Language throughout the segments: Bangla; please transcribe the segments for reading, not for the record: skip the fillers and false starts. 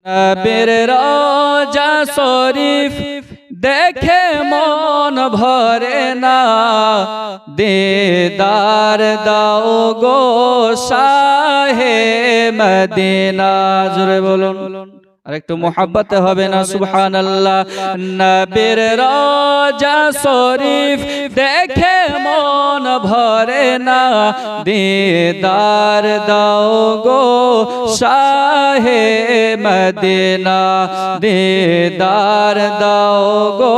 নবীর রওজা শরীফ দেখে মন ভরে না, দিদার দাও গো শাহে মদিনা। জোরে বলুন, আর একটু মোহাব্বতে হবে না সুবহানাল্লাহ। নবীর রওজা শরীফ দেখে মন ভরে না, দিদার দাও গো শাহে মদিনা, দিদার দাও গো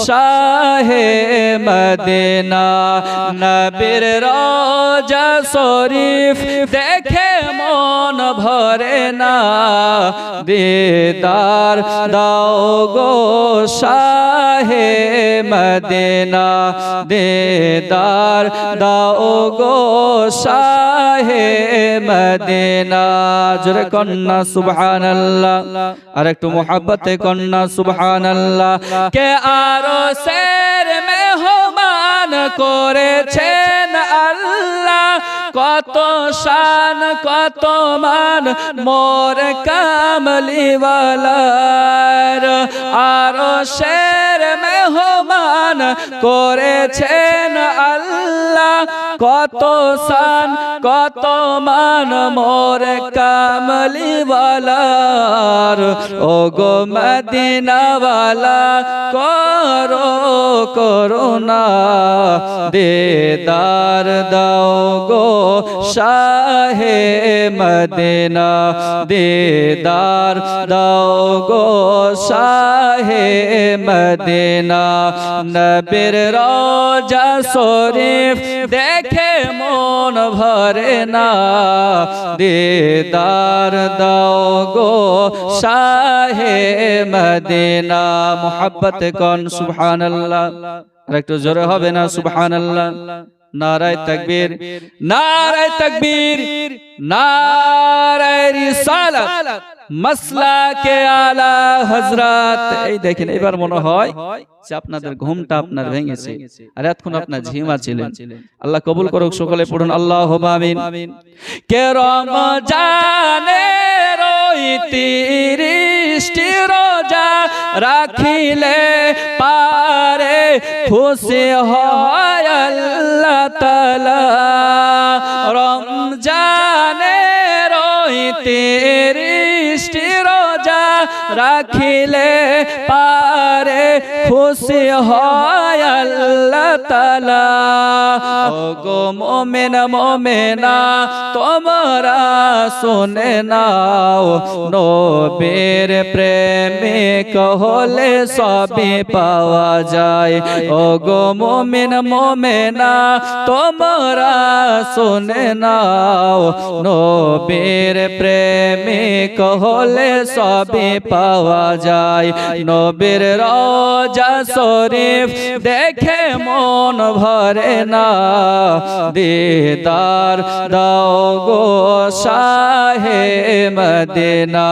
শাহে মদিনা। নবীর রওজা শরীফ দেখে মন ভরে না, দিদার দাও গো শাহে মদিনা, দিদার দাও গো শাহে মদিনা। জোরে কন্যা সুবহানাল্লাহ, আর একটু মোহাব্বতে কন্যা সুবহানাল্লাহ। কে আরো সের মেহমান করেছেন আল্লাহ, কত শান কত মান মোর কামলিওয়ালার, আরো শের মেহমান করেছেন আল্লাহ, কত শান কত মান মোর কামলিওয়ালার। ও গো মদিনাওয়ালা করো করুণা, দিদার দাও গো শাহে মদিনা, দিদার দাও গো শাহে মদিনা। নবীর রওজা শরীফ দেখে মন ভরে না, দিদার দাও গো শাহে মদিনা। মোহাব্বত কোন সুবহানাল্লাহ, আর একটু জোরে হবে না সুবহানাল্লাহ। নারায়ে তাকবীর, নারায়ে তাকবীর, নারায়ে রিসালাত, মাসলাকে আলা হযরত। এই দেখেন, এবার মনে হয় যে আপনাদের ঘুমটা আপনার ভেঙেছে, আর এতক্ষণ আপনার ঝিমা ছিলেন। আল্লাহ কবুল করুক, সকলে পড়ুন আল্লাহুম্মা আমিন। কে রমজানের ওই ৩০টি রোজা রাখিলে পারে খুশি হয় আল্লাহ তাআলা। রমজানের ওই ৩০টি রোজা রাখিলে পারে খুশি হয় আল্লাহ তাআলা। ও গো মুমিন মুমিনা তোমরা শুনে নাও, নবীর প্রেমিক হলে সবই পাওয়া যায়। ও গো মুমিন মুমিনা তোমরা শুনে নাও, নবীর প্রেমিক হলে সবই পাওয়া যায়। নবীর রওজা শরীফ দেখে মন ভরে না, দিদার দাও গো শাহে মদিনা,